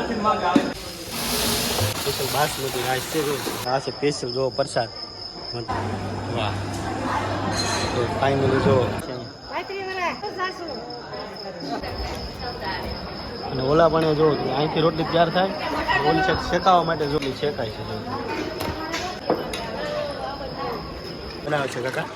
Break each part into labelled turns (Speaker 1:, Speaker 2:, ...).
Speaker 1: Special basmati rice છે જો આ છે સ્પેશિયલ જો પ્રસાદ વાહ તો ફાઇનલી જો અને ઓલા પણ જો અહીંથી રોટલી તૈયાર થાય ઓલી છે શેકાવા માટે જો શેકાય છે જો બનાવે છે કાકા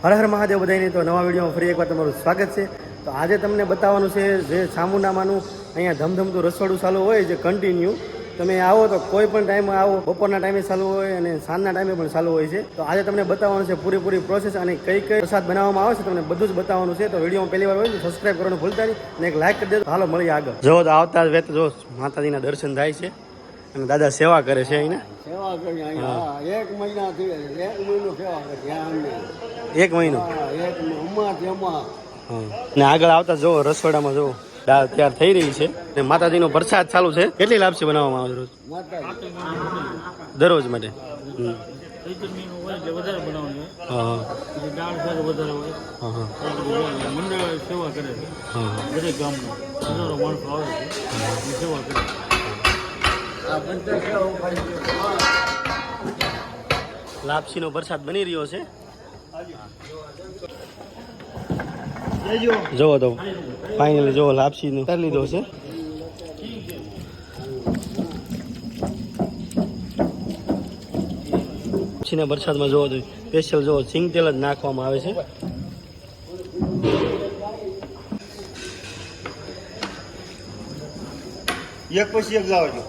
Speaker 1: હર હર મહાદેવ બધાની તો નવા વિડીયોમાં ફરી એકવાર તમારું સ્વાગત છે. તો આજે તમને બતાવવાનું છે જે ચામુંડામાંનું અહીંયા ધમધમતું રસોડું ચાલુ હોય જે કન્ટિન્યુ તમે આવો તો કોઈ પણ ટાઈમે આવો, બપોરના ટાઈમે ચાલુ હોય અને સાંજના ટાઈમે પણ ચાલુ હોય છે. તો આજે તમને બતાવવાનું છે પૂરી પ્રોસેસ અને કઈ કઈ પ્રસાદ બનાવવામાં આવે છે તમને બધું જ બતાવવાનું છે. તો વિડીયોમાં પહેલી વાર હોય તો સબસ્ક્રાઈબ કરવાનું ભૂલતા નહીં અને એક લાઈક કરી દેજો. હાલો મળીએ આગળ. જો તો આવતા વેત જો માતાજીના દર્શન થાય છે અને દાદા સેવા કરે છે અહીંને
Speaker 2: સેવા કરી અહીંયા 1 મહિનાથી 1 મહિનો સેવા કરી અમને
Speaker 1: 1 મહિનો
Speaker 2: ને
Speaker 1: આગળ આવતા જો રસોડામાં જો દાળ તૈયાર થઈ રહી છે ને માતાજીનો પ્રસાદ ચાલુ છે. કેટલી લાપસી બનાવવામાં આવે રોજ દરરોજ માટે લાપસી નો પ્રસાદ બની રહ્યો છે. જોવો તો ફાઇનલી જો લાપસી નું કરી લીધો છે. લાપસીના પ્રસાદમાં જોવો તો સ્પેશિયલ જો સિંગ તેલ જ નાખવામાં આવે છે.
Speaker 2: એક પછી એક લાવજો.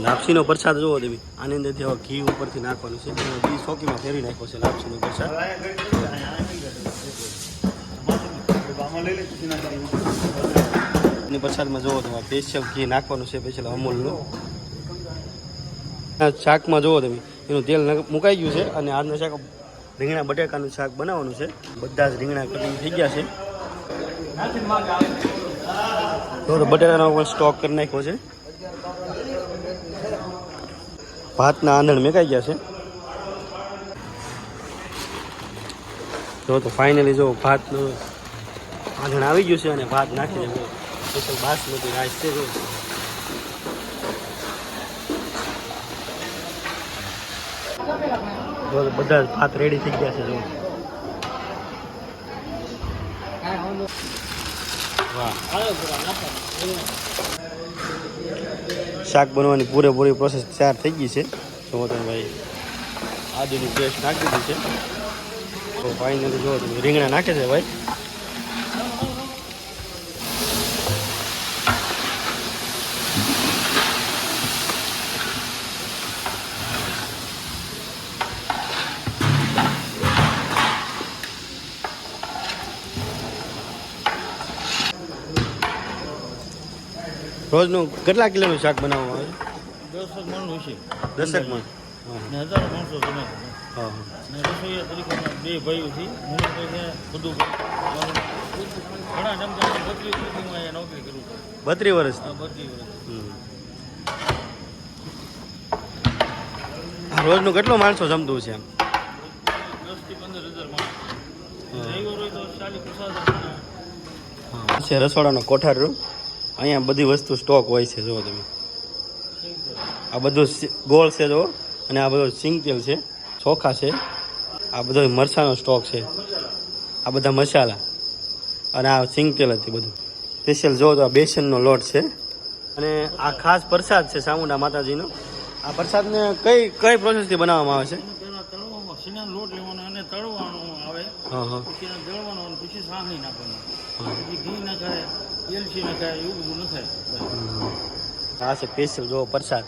Speaker 1: લાપસીનો પ્રસાદ જોવો તમે આની અંદરથી હવે ઘી ઉપરથી નાખવાનું છે. ઘી ચોકીમાં ફેરી નાખ્યો છે લાપસીનો પ્રસાદ. એની પ્રસાદમાં જોવો તમે સ્પેશિયલ ઘી નાખવાનું છે સ્પેશિયલ અમૂલનું. શાકમાં જોવો તમે એનું તેલ મુકાઈ ગયું છે અને આજનું શાક રીંગણા બટેકાનું શાક બનાવવાનું છે. બધા જ રીંગણા કટિંગ થઈ ગયા છે. તો બટેટાનો પણ સ્ટોક કરી નાખ્યો છે. ભાતના આંધણ મેકાઈ ગયા છે. જો તો ફાઇનલી જો ભાતનું આંધણ આવી ગયું છે અને ભાત નાખી દે સ્પેશિયલ બાસમતી રાઈસ છે. જો બધા ભાત રેડી થઈ ગયા છે. જો વાહ શાક બનવાની પૂરેપૂરી પ્રોસેસ તૈયાર થઈ ગઈ છે. તો તમે ભાઈ આદુની પેસ્ટ નાખી દીધી છે. તો ફાઇનલી જો તમે રીંગણા નાખે છે ભાઈ. રોજનું કેટલા કિલોનું શાક બનાવવામાં આવે?
Speaker 2: 10 મણ છે.
Speaker 1: 10 મણ
Speaker 2: ને હજારો માણસો તમે
Speaker 1: હા
Speaker 2: ને રસોઈયા તરીકે બે ભાઈઓ છે. હું બધું ઘણા જમતા 32 વર્ષથી અહીંયા નોકરી કરું છું.
Speaker 1: 32 વર્ષ
Speaker 2: 32 વર્ષ.
Speaker 1: રોજનું કેટલું માણસો જમતું છે? આમ
Speaker 2: 10 થી 15 હજાર માણસ. ડ્રાઈવર હોય તો 40-50 હજાર.
Speaker 1: છે રસોડાનો કોઠાર રૂમ. અહીંયા બધી વસ્તુ સ્ટોક હોય છે. જુઓ તમે આ બધું ગોળ છે જુઓ અને આ બધું સિંગ તેલ છે, ચોખા છે, આ બધો મરચાંનો સ્ટોક છે, આ બધા મસાલા અને આ સિંગ તેલ હતી બધું સ્પેશિયલ. જુઓ તો આ બેસનનો લોટ છે અને આ ખાસ પ્રસાદ છે ચામુંડા માતાજીનો. આ પ્રસાદને કઈ પ્રોસેસથી બનાવવામાં આવે છે?
Speaker 2: પહેલા તળવામાં સીનાનો લોટ લેવાનો અને તળવાનો આવે. પછી એને દળવાનો અને પછી સાંગળી નાખવાનો. પછી ઘી નખાય, એલચી નખાય, એવું બધું નખાય.
Speaker 1: આ છે સ્પેશિયલ જો પ્રસાદ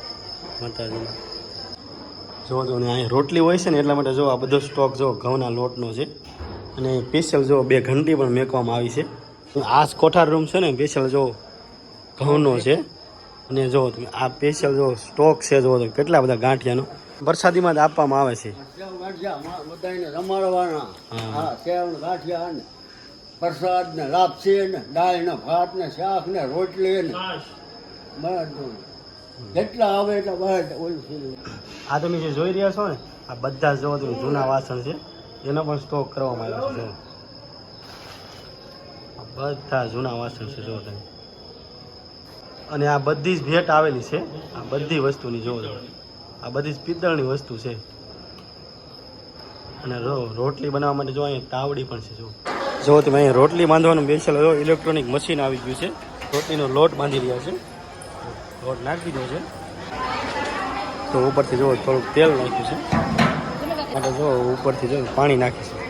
Speaker 1: માતાજીનો. જો તો અહીંયા રોટલી હોય છે ને એટલા માટે જો આ બધો સ્ટોક જો ઘઉંના લોટનો છે અને સ્પેશિયલ જો 2 ઘંટી પણ મેકવામાં આવી છે. આ કોઠાર રૂમ છે ને સ્પેશિયલ જો ઘઉંનો છે અને જો તમે આ સ્પેશિયલ જો સ્ટોક છે જો કેટલા બધા ગાંઠિયાનો પ્રસાદીમાં જ આપવામાં આવે છે.
Speaker 3: બધાને રમાડવાના. હા, સેવ ને ગાંઠિયા ને પ્રસાદ ને લાપસી ને દાળ ને ભાત ને શાક ને રોટલી ને બધું જેટલા આવે એટલા બધા ઓલું.
Speaker 1: આ તમે જે જોઈ રહ્યા છો ને, આ બધા જો તમે જૂના વાસણ છે, એનો પણ સ્ટોક કરવામાં આવ્યો છે. આ બધા જૂના વાસણ છે જો તમે. અને આ બધી જ ભેટ આવેલી છે, આ બધી વસ્તુની જો આ બધી જ પિત્તળની વસ્તુ છે. અને રોટલી બનાવવા માટે જો અહીંયા તાવડી પણ છે. જો તમે અહીંયા રોટલી બાંધવાનું સ્પેશિયલ ઇલેક્ટ્રોનિક મશીન આવી ગયું છે. રોટલીનો લોટ બાંધી રહ્યા છે, લોટ નાખી દીધો છે. તો ઉપરથી જો થોડુંક તેલ નાખ્યું છે, માટે જો ઉપરથી જો પાણી નાખીશું.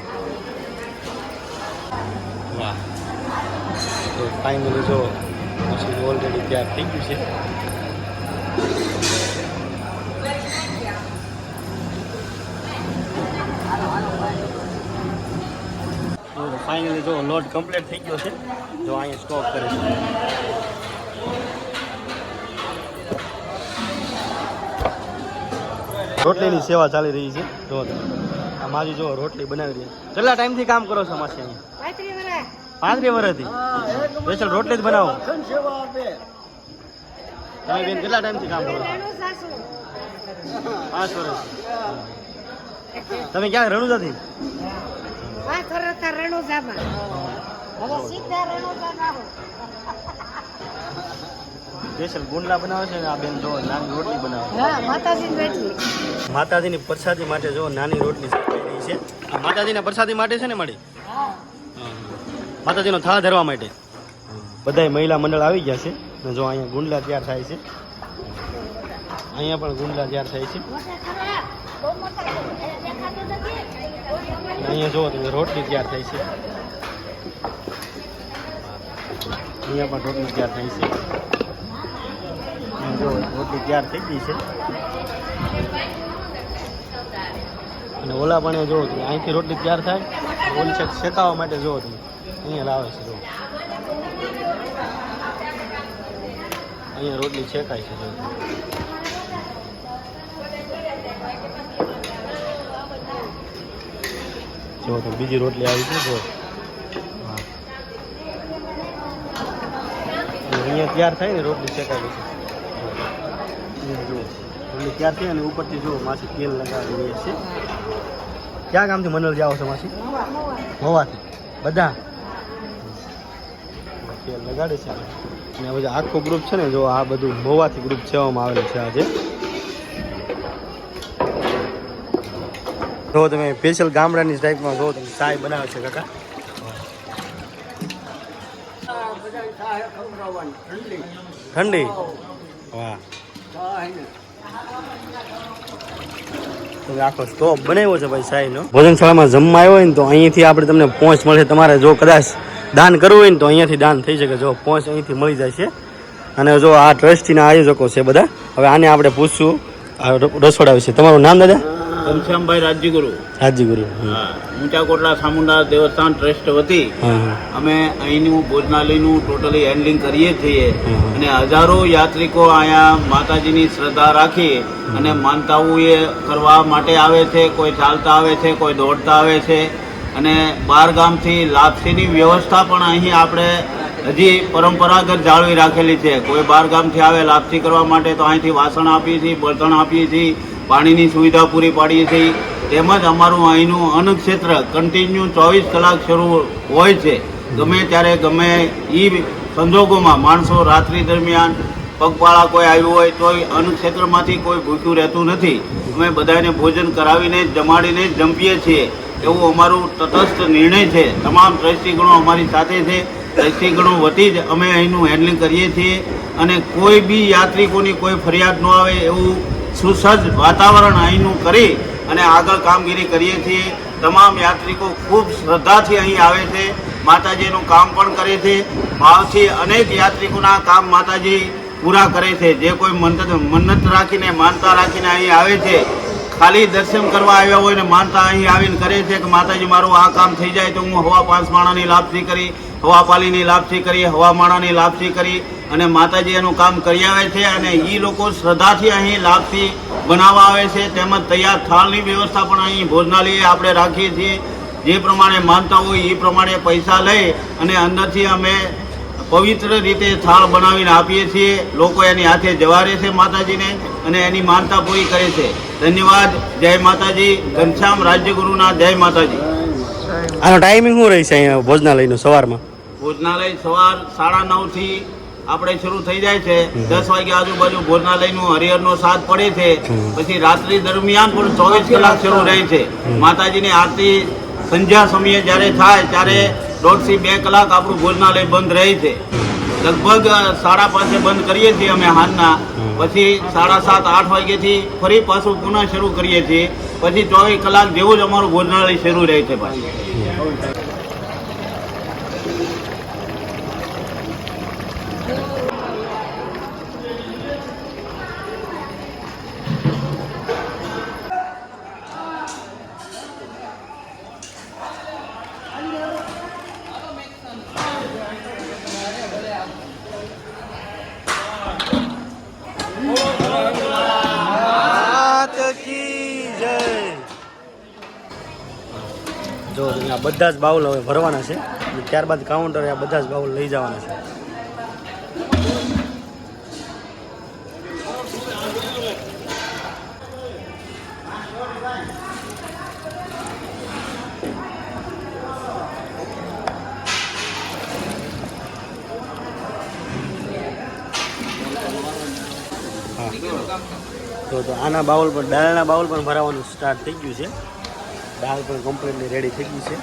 Speaker 1: વાહ, તો ફાઇનલી જો મશીન ઓલરેડી તૈયાર થઈ ગયું છે. ફાઇનલી જો લોડ કમ્પ્લીટ થઈ ગયો છે. જો અહીંયા સ્ટોક કરે છે. રોટલીની સેવા ચાલી રહી છે. જો આ મારી જો રોટલી બનાવી રહી છે. કેટલા ટાઈમથી કામ કરો છો માસી અહીંયા? 35 વર્ષથી સ્પેશિયલ રોટલી જ બનાવો? તમે બેન કેટલા ટાઈમથી કામ કરો? 5 વર્ષ. તમે ક્યાં રણુજાથી? સ્પેશિયલ ગુંડલા બનાવે છે ને આ બેન જો નાની રોટલી બનાવે છે. માતાજીની પ્રસાદી માટે જો નાની રોટલી શેકાઈ રહી છે. આ માતાજીના પ્રસાદી માટે છે ને મારી? માતાજીનો થાળ ધરવા માટે બધાય મહિલા મંડળ આવી ગયા છે. ને જો અહીંયા ગુંડલા તૈયાર થાય છે. અહીંયા પણ ગુંડલા તૈયાર થાય છે. અહીંયા જો તમે રોટલી તૈયાર થાય છે. અહીંયા પણ રોટલી તૈયાર થાય છે. જો રોટલી તૈયાર થઈ ગઈ છે. અને ઓલા પણ જો તમે અહીંથી રોટલી તૈયાર થાય, ઓલી સાઈડ શેકાવા માટે જો તમે અહીંયા લાવે છે. જો અહીંયા રોટલી શેકાય છે. જો તો બીજી રોટલી આવી છે. જો હા, અહીંયા તૈયાર થાય ને રોટલી શેકાય છે. જો રોટલી તૈયાર થઈ અને ઉપરથી જો માસી તેલ લગાવી રહી છે. ક્યાં ગામથી મંડળ જાઓ છો માસી? મવાથી બધા તેલ લગાડે છે. અને હવે આખું ગ્રુપ છે ને, જો આ બધું મવાથી ગ્રુપ સેવામાં આવેલું છે આજે. જો તમે સ્પેશિયલ ગામડાની ટાઈપમાં જો તમે ચાય બનાવે છે કાકા. ઠંડી. વાહ, તમે આખો સ્ટોપ બનાવ્યો છે ભાઈ ચાયનો. ભોજનશાળામાં જમવા આવ્યો હોય ને તો અહીંથી આપણે તમને પહોંચ મળશે. તમારે જો કદાચ દાન કરવું હોય ને તો અહીંયાથી દાન થઈ શકે. જો પહોંચ અહીંથી મળી જાય છે. અને જો આ ટ્રસ્ટીના આયોજકો છે બધા. હવે આને આપણે પૂછશું આ રસોડા વિશે. તમારું નામ દાદા?
Speaker 2: ઘનશ્યામભાઈ રાજ્યગુરુ.
Speaker 1: રાજ્યગુરુ.
Speaker 2: ઊંચા કોટલા સામુંડા દેવસ્થાન ટ્રસ્ટ વતી અમે અહીંનું ભોજનાલયનું ટોટલી હેન્ડલિંગ કરીએ છીએ. અને હજારો યાત્રિકો અહીંયા માતાજીની શ્રદ્ધા રાખી અને માનતાઓ એ કરવા માટે આવે છે. કોઈ ચાલતા આવે છે, કોઈ દોડતા આવે છે. અને બહાર ગામથી લાપસીની વ્યવસ્થા પણ અહીં આપણે હજી પરંપરાગત જાળવી રાખેલી છે. કોઈ બહાર ગામથી આવે લાપસી કરવા માટે તો અહીંથી વાસણ આપીએ છીએ, બળતણ આપીએ છીએ, પાણીની સુવિધા પૂરી પાડીએ છીએ. તેમજ અમારું અહીંનું અન્નક્ષેત્ર કન્ટિન્યુ 24 કલાક શરૂ હોય છે. ગમે ત્યારે ગમે એ સંજોગોમાં માણસો રાત્રિ દરમિયાન પગપાળા કોઈ આવ્યું હોય તો અન્નક્ષેત્રમાંથી કોઈ ભૂખ્યું રહેતું નથી. અમે બધાને ભોજન કરાવીને જમાડીને જંપીએ છીએ. એવું અમારું તટસ્થ નિર્ણય છે. તમામ ટ્રસ્ટીગણો અમારી સાથે છે. ટ્રસ્ટીગણો વતી જ અમે અહીંનું હેન્ડલિંગ કરીએ છીએ. અને કોઈ બી યાત્રિકોની કોઈ ફરિયાદ ન આવે એવું સુસજ્જ વાતાવરણ અહીંનું કરી અને આગળ કામગીરી કરીએ છીએ. તમામ યાત્રિકો ખૂબ શ્રદ્ધાથી અહીં આવે છે. માતાજીનું કામ પણ કરે છે. ભાવથી અનેક યાત્રિકોના કામ માતાજી પૂરા કરે છે. જે કોઈ મન્નત રાખીને માનતા રાખીને અહીં આવે છે ખાલી દર્શન કરવા આવ્યા હોય ને માનતા અહીં આવીને કરે છે કે માતાજી મારું આ કામ થઈ જાય તો હું હવા 5 માણાની લાપસી કરી, હવા પાલીની લાપસી કરી, હવા માણાની લાપસી કરી અને માતાજી એનું કામ કરી આવે છે. અને એ લોકો શ્રદ્ધાથી અહીં લાપસી બનાવવા આવે છે. તેમજ તૈયાર થાળની વ્યવસ્થા પણ અહીં ભોજનાલયે આપણે રાખીએ છીએ. જે પ્રમાણે માનતા હોય એ પ્રમાણે પૈસા લઈ અને અંદરથી અમે પવિત્ર રીતે થાળ બનાવીને આપીએ છીએ. લોકો એની હાથે જવારે છે માતાજીને અને એની માનતા પૂરી કરે છે. ધન્યવાદ. જય માતાજી. ઘનશ્યામ રાજ્યગુરુના જય માતાજી.
Speaker 1: આનો ટાઈમિંગ શું રહેશે અહીંયા ભોજનાલયનો સવારમાં?
Speaker 2: ભોજનાલય સવાર 9:30 થી આપણે શરૂ થઈ જાય છે. 10 વાગે આજુબાજુ ભોજનાલયનું હરિહરનો સાથ પડે છે. પછી રાત્રિ દરમિયાન પણ 24 કલાક શરૂ રહે છે. માતાજીની આરતી સંધ્યા સમયે જ્યારે થાય ત્યારે 1.5 થી 2 કલાક આપણું ભોજનાલય બંધ રહે છે. લગભગ 5:30 બંધ કરીએ છીએ અમે હાલના. પછી 7:30-8 વાગ્યાથી ફરી પાછું પુનઃ શરૂ કરીએ છીએ. પછી 24 કલાક જેવું જ અમારું ભોજનાલય શરૂ રહે છે. પાછું
Speaker 1: જો આ બધા જ બાઉલ હવે ભરવાના છે. ત્યારબાદ કાઉન્ટરે આ બધા જ બાઉલ લઈ જવાના છે. તો આના બાઉલ પર દાળના બાઉલ પણ ભરાવાનું સ્ટાર્ટ થઈ ગયું છે. દાળ પણ કમ્પ્લીટલી રેડી થઈ ગઈ છે.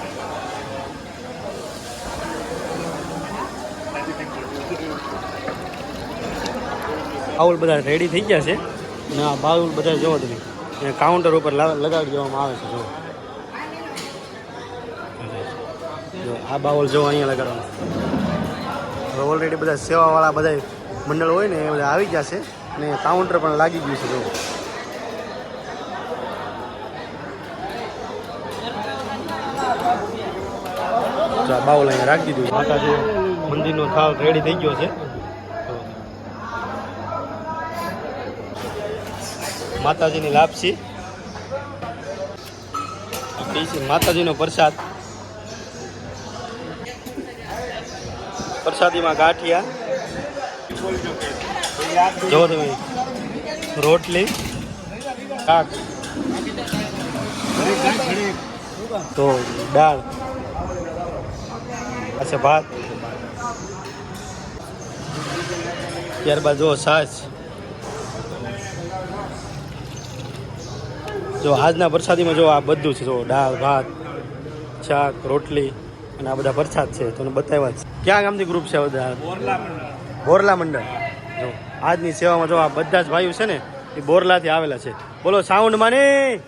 Speaker 1: બાઉલ બધા રેડી થઈ ગયા છે અને આ બાઉલ બધા જોવો તમે કાઉન્ટર ઉપર લગાડી દેવામાં આવે છે. જો આ બાઉલ જો અહીંયા લગાડવાનું. હવે ઓલરેડી બધા સેવાવાળા બધા મંડળ હોય ને એ બધા આવી ગયા છે અને કાઉન્ટર પણ લાગી ગયું છે. જો આ બાઉલ અહીંયા રાખી દીધું. માતાજી મંદિરનો થાળ રેડી થઈ ગયો છે. માતાજીની લાપસી, માતાજીનો પ્રસાદ, પ્રસાદીમાં ગાંઠિયા, જો તમે રોટલી, શાક, તો દાળ, અચ્છા ભાત, ત્યારબાદ જો છાશ. જો આજના પ્રસાદીમાં જો આ બધું છે. જો દાળ, ભાત, શાક, રોટલી અને આ બધા પ્રસાદ છે. તમને બતાવ્યા છે. ક્યાં ગામથી ગ્રુપ છે બધા? બોરલા મંડળ. જો આજની સેવામાં જો આ બધા જ ભાઈઓ છે ને એ બોરલાથી આવેલા છે. બોલો સાઉન્ડ માની.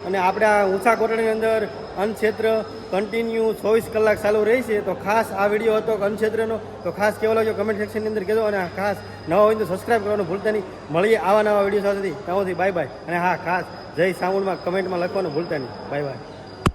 Speaker 1: અને આપણે આ ઊંચા કોટડાની અંદર અન્નક્ષેત્ર કન્ટિન્યુ 24 કલાક ચાલુ રહી છે. તો ખાસ આ વિડીયો હતો અન્નક્ષેત્રનો. તો ખાસ કેવો લાગ્યો કમેન્ટ સેક્શનની અંદર કહેજો. અને ખાસ નવા હોય તો સબસ્ક્રાઈબ કરવાનું ભૂલતા નહીં. મળીએ આવા નવા વિડીયો સાથેથી. ત્યાંથી બાય બાય. અને હા ખાસ જય સાઉન્ડમાં કમેન્ટમાં લખવાનું ભૂલતા નહીં. Bye bye.